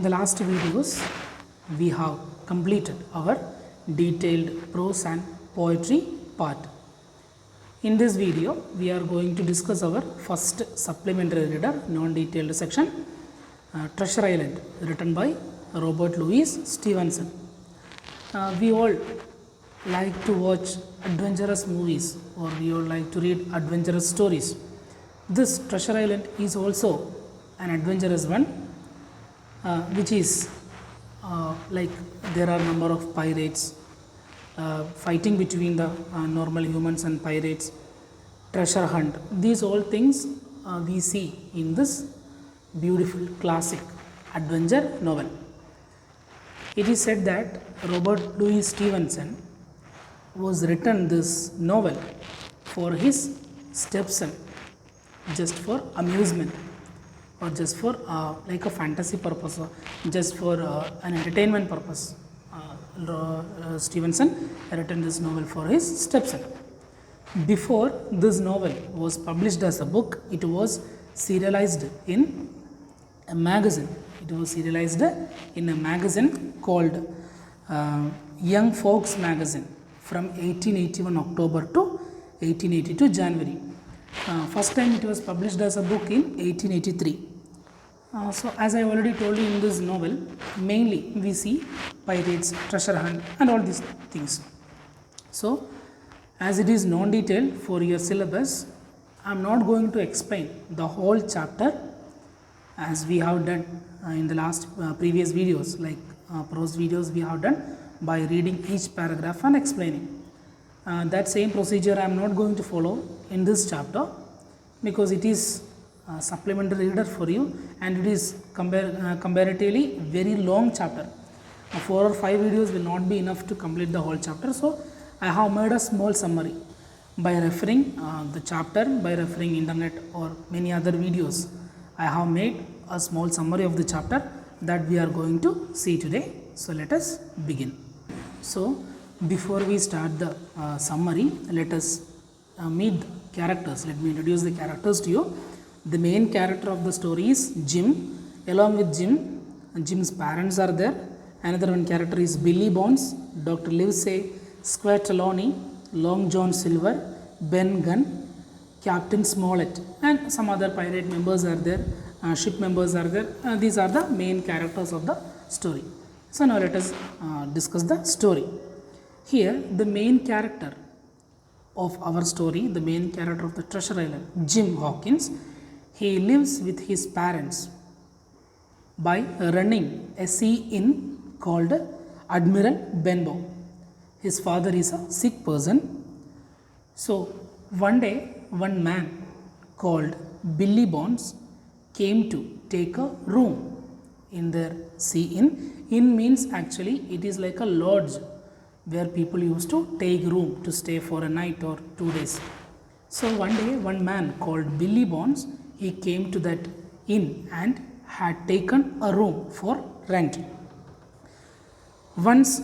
the last videos, we have completed our detailed prose and poetry part. In this video, we are going to discuss our first supplementary reader, non-detailed section, Treasure Island, written by Robert Louis Stevenson. We all like to watch adventurous movies, or we all like to read adventurous stories. This Treasure Island is also an adventurous one, which is like there are number of pirates fighting between the normal humans and pirates, treasure hunt. These all things we see in this beautiful classic adventure novel. It is said that Robert Louis Stevenson was written this novel for his stepson, just for amusement, or just for like a fantasy purpose, or just for an entertainment purpose. Stevenson written this novel for his stepson. Before this novel was published as a book, it was serialized in a magazine. It was serialized in a magazine called Young Folks Magazine from 1881 October to 1882 January. First time it was published as a book in 1883. So as I already told you, in this novel, mainly we see pirates, treasure hunt and all these things. So as it is non-detailed for your syllabus, I am not going to explain the whole chapter as we have done in the last previous videos, like prose videos we have done by reading each paragraph and explaining. That same procedure I am not going to follow in this chapter, because it is supplementary reader for you and it is comparatively very long chapter. 4 or 5 videos will not be enough to complete the whole chapter. So I have made a small summary by referring the chapter, by referring internet or many other videos. I have made a small summary of the chapter that we are going to see today. So let us begin. So before we start the summary, let us meet the characters. Let me introduce the characters to you. The main character of the story is Jim. Along with Jim, Jim's parents are there. Another one character is Billy Bones, Dr. Livesey, Square Trelawney, Long John Silver, Ben Gunn, Captain Smollett, and some other pirate members are there, ship members are there. These are the main characters of the story. So now let us discuss the story. Here the main character of our story, the main character of the Treasure Island, Jim Hawkins, he lives with his parents by running a sea inn called Admiral Benbow. His father is a sick person. So one day one man called Billy Bones came to take a room in their sea inn. Inn means actually it is like a lodge where people used to take room to stay for a night or 2 days. So one day one man called Billy Bones, he came to that inn and had taken a room for rent. Once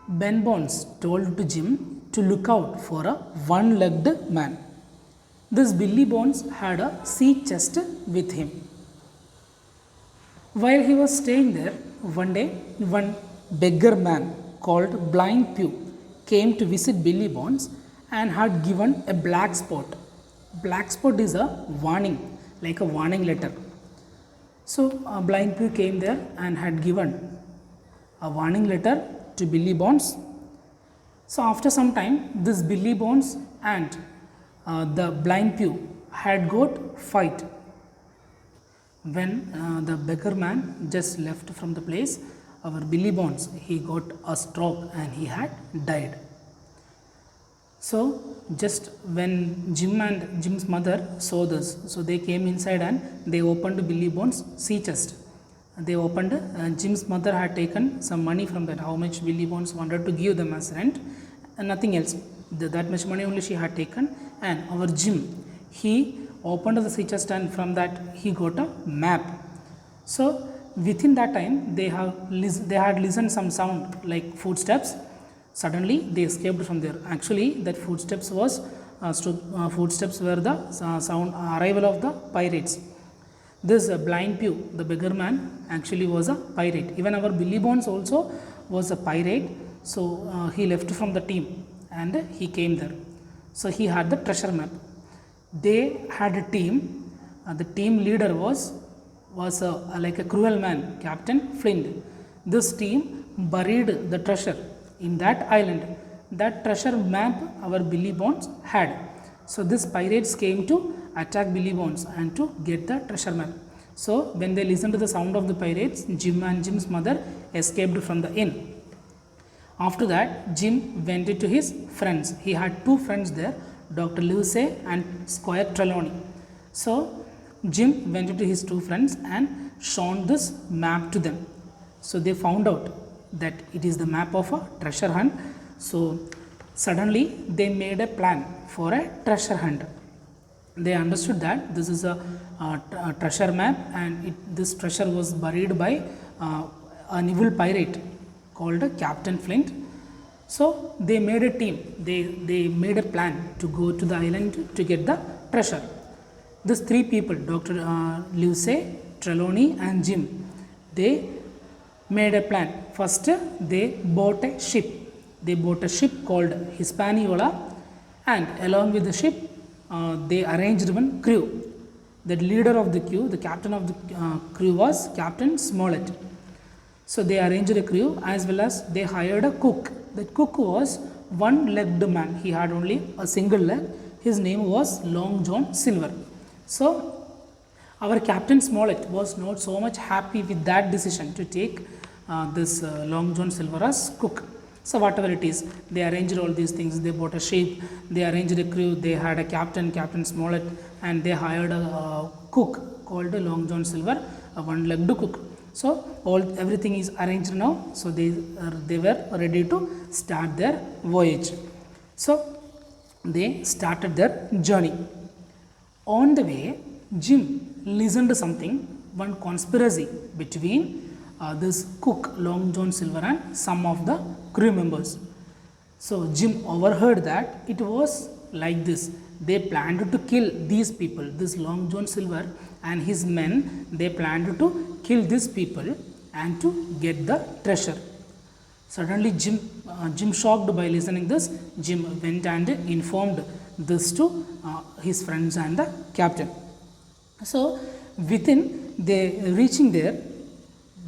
Ben Bones told to Jim to look out for a one-legged man. This Billy Bones had a sea chest with him. While he was staying there, one day one beggar man called Blind Pew came to visit Billy Bones and had given a black spot. Black spot is a warning, like a warning letter. So Blind Pew came there and had given a warning letter to Billy Bones. So after some time, this Billy Bones and the Blind Pew had got fight. When the beggar man just left from the place, our Billy Bones, he got a stroke and he had died. So just when Jim and Jim's mother saw this, so they came inside and they opened Billy Bones' sea chest. They opened, Jim's mother had taken some money from that, how much Billy Bones wanted to give them as rent, and nothing else. That much money only she had taken, and our Jim, he opened the sea chest and from that he got a map. So within that time they had listened some sound like footsteps. Suddenly they escaped from there. Actually that footsteps were the sound arrival of the pirates. This Blind Pew, the beggar man, actually was a pirate. Even our Billy Bones also was a pirate. So he left from the team and he came there. So he had the treasure map. They had a team. The team leader was like a cruel man, Captain Flint. This team buried the treasure in that island. That treasure map our Billy Bones had. So these pirates came to attack Billy Bones and to get the treasure map. So when they listened to the sound of the pirates, Jim and Jim's mother escaped from the inn. After that, Jim went to his friends. He had two friends there, Dr. Livesey and Squire Trelawney. So Jim went to his two friends and shown this map to them. So they found out that it is the map of a treasure hunt. So suddenly they made a plan for a treasure hunt. They understood that this is a treasure map, and this treasure was buried by an evil pirate called Captain Flint. So they made a team. They made a plan to go to the island to get the treasure. These three people, Dr. Livesey, Trelawney and Jim, they made a plan. First, they bought a ship. They bought a ship called Hispaniola, and along with the ship, they arranged one crew. The leader of the crew, the captain of the crew was Captain Smollett. So they arranged a crew, as well as they hired a cook. The cook was one-legged man. He had only a single leg. His name was Long John Silver. So our Captain Smollett was not so much happy with that decision to take this Long John Silver as cook. So whatever it is, they arranged all these things. They bought a ship, they arranged a crew, they had a captain, Captain Smollett, and they hired a cook called Long John Silver, a one-legged cook. So everything is arranged now. So they were ready to start their voyage. So they started their journey. On the way, Jim listened to something, one conspiracy between this cook Long John Silver and some of the crew members. So Jim overheard that it was like this. They planned to kill these people, this Long John Silver and his men. They planned to kill these people and to get the treasure. Suddenly Jim shocked by listening this. Jim went and informed this to his friends and the captain. So within they reaching there,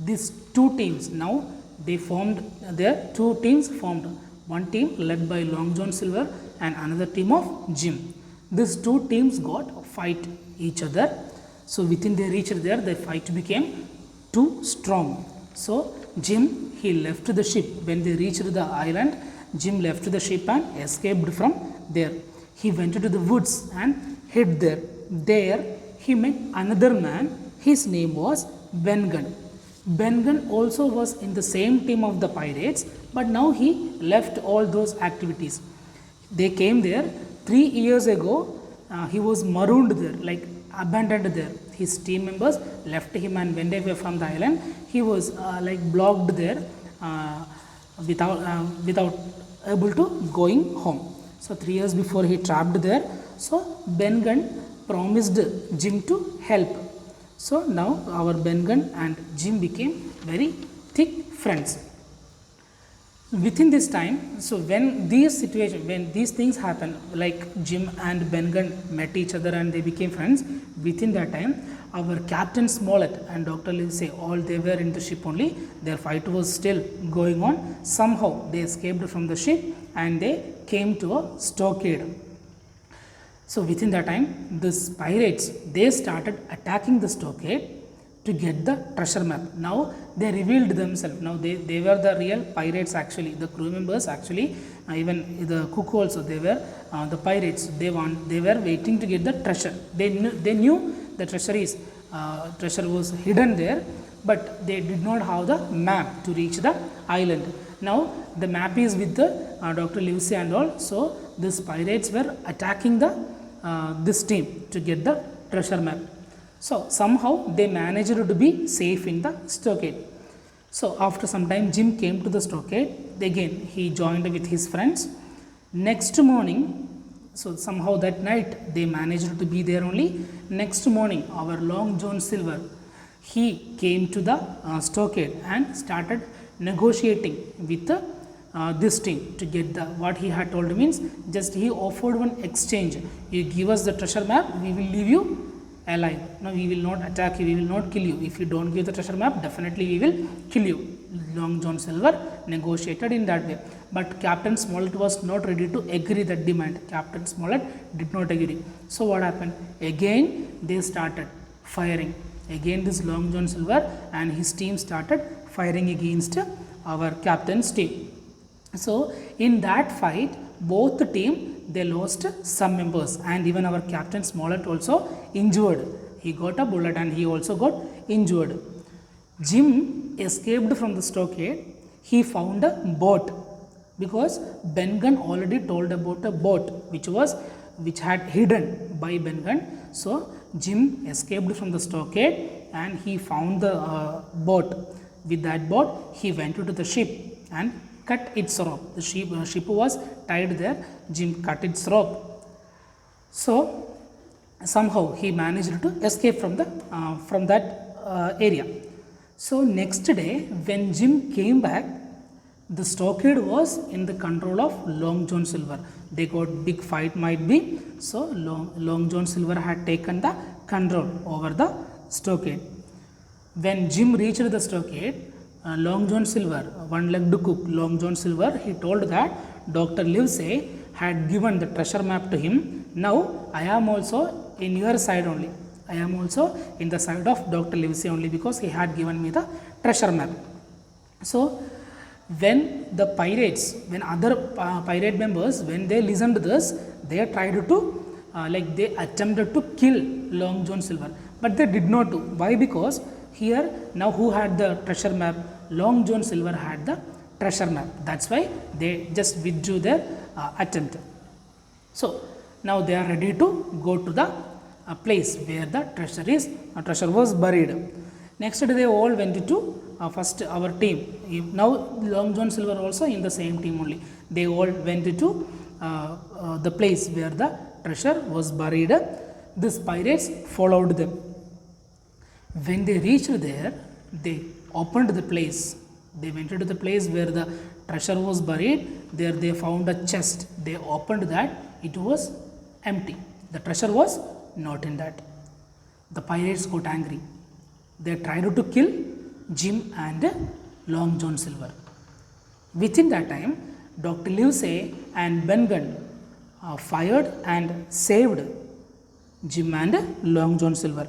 these two teams, now they formed, their two teams formed. One team led by Long John Silver and another team of Jim. These two teams got fight each other. So within they reached there, the fight became too strong. So Jim, he left the ship. When they reached the island, Jim left the ship and escaped from there. He went to the woods and hid there. There he met another man. His name was Ben Gunn. Ben Gunn also was in the same team of the pirates, but now he left all those activities. They came there 3 years ago. He was marooned there, like abandoned there. His team members left him and went away from the island. He was like blocked there without able to going home. So 3 years before he trapped there. So Ben Gunn promised Jim to help. So now our Ben Gunn and Jim became very thick friends. Within this time, so when these things happen, like Jim and Ben Gunn met each other and they became friends, within that time, our Captain Smollett and Dr. Livesey, all they were in the ship only. Their fight was still going on. Somehow they escaped from the ship and they came to a stockade. So within that time, these pirates, they started attacking the stockade to get the treasure map. Now they revealed themselves. Now they were the real pirates actually. The crew members actually, even the cook also, they were the pirates. They were waiting to get the treasure. They knew the treasure was hidden there, but they did not have the map to reach the island. Now the map is with the Dr. Livesey and all. So these pirates were attacking this team to get the treasure map. So somehow they managed to be safe in the stockade. So after some time, Jim came to the stockade. Again he joined with his friends. Next morning, So somehow that night they managed to be there only. Next morning, our Long John Silver, he came to the stockade and started negotiating with this team to get the what he had told means just he offered one exchange. You give us the treasure map, we will leave you alive. No, we will not attack you, we will not kill you. If you don't give the treasure map, definitely we will kill you. Long John Silver negotiated in that way. But Captain Smollett was not ready to agree that demand. Captain Smollett did not agree. So what happened? Again they started firing. Again this Long John Silver and his team started firing against our captain's team. So in that fight, both the team they lost some members, and even our Captain Smollett also injured. He got a bullet and he also got injured. Jim escaped from the stockade. He found a boat because Ben Gunn already told about a boat which had hidden by Ben Gunn. So Jim escaped from the stockade and he found the boat. With that boat, he went to the ship and cut its rope. The ship was tied there. Jim cut its rope. So somehow he managed to escape from that area. So next day, when Jim came back, the stockade was in the control of Long John Silver. They got big fight might be. So Long John Silver had taken the control over the stockade. When Jim reached the stockade, Long John Silver, one-legged cook, Long John Silver, he told that Dr. Livesey had given the treasure map to him. Now I am also in your side only. I am also in the side of Dr. Livesey only because he had given me the treasure map. So when the pirates, when other pirate members, when they listened to this, they tried to they attempted to kill Long John Silver, but they did not do. Why? Because here now who had the treasure map? Long John Silver had the treasure map. That's why they just withdrew their attempt. So now they are ready to go to the place where the treasure was buried. Next day they all went to first our team. Now Long John Silver also in the same team only. They all went to the place where the treasure was buried. These pirates followed them. When they reached there, they opened the place. They went to the place where the treasure was buried. There they found a chest. They opened that. It was empty. The treasure was not in that. The pirates got angry. They tried to kill Jim and Long John Silver. Within that time, Dr. Livesey and Ben Gunn fired and saved Jim and Long John Silver.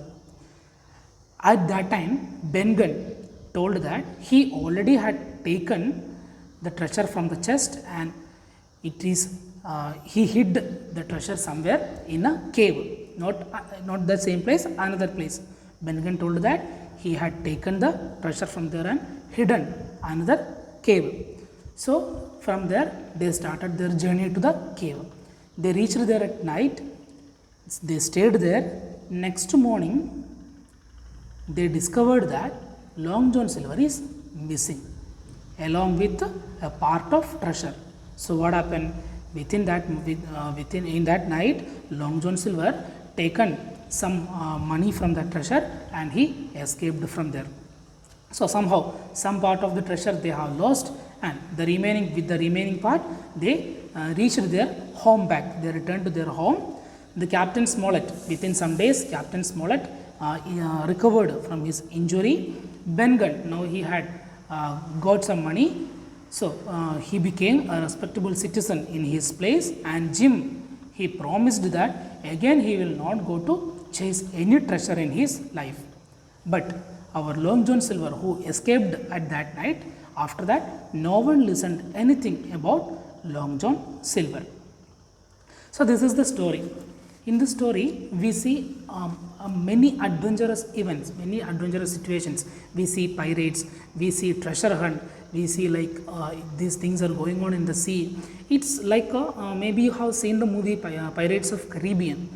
At that time, Ben Gunn told that he already had taken the treasure from the chest and it is he hid the treasure somewhere in a cave, not the same place, another place. Ben Gunn told that he had taken the treasure from there and hidden another cave. So from there they started their journey to the cave. They reached there at night. They stayed there. Next morning they discovered that Long John Silver is missing along with a part of treasure. So what happened? In that night, Long John Silver taken some money from that treasure and he escaped from there. So somehow some part of the treasure they have lost, and the remaining part they reached their home back. They returned to their home. The Captain Smollett, within some days, Captain Smollett recovered from his injury. Ben Gunn, now he had got some money, so he became a respectable citizen in his place. And Jim, he promised that again he will not go to chase any treasure in his life. But our Long John Silver, who escaped at that night, after that no one listened anything about Long John Silver. So this is the story. In the story, we see many adventurous events, many adventurous situations. We see pirates, we see treasure hunt, we see these things are going on in the sea. It's like maybe you have seen the movie Pirates of Caribbean.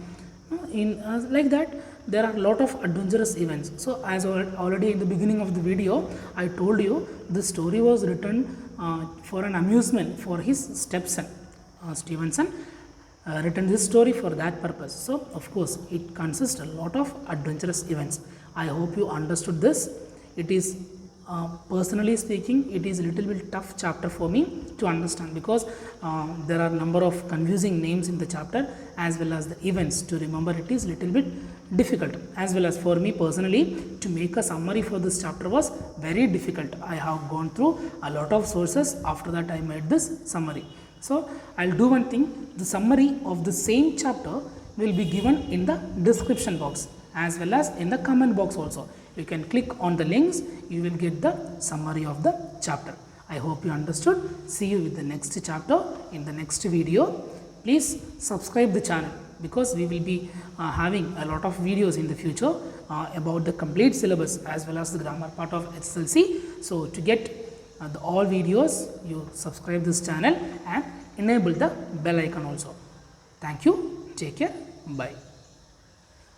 Like that, there are a lot of adventurous events. So as already in the beginning of the video, I told you the story was written for an amusement for his stepson, Stevenson. written this story for that purpose. So of course it consists a lot of adventurous events. I hope you understood this. It is personally speaking, it is a little bit tough chapter for me to understand, because there are number of confusing names in the chapter, as well as the events to remember. It is little bit difficult, as well as for me personally to make a summary for this chapter was very difficult. I have gone through a lot of sources, after that I made this summary. So I'll do one thing, the summary of the same chapter will be given in the description box as well as in the comment box also. You can click on the links, you will get the summary of the chapter. I hope you understood. See you with the next chapter in the next video. Please subscribe the channel, because we will be having a lot of videos in the future about the complete syllabus as well as the grammar part of SSLC. So to get all videos, you subscribe this channel and enable the bell icon also. Thank you. Take care. Bye.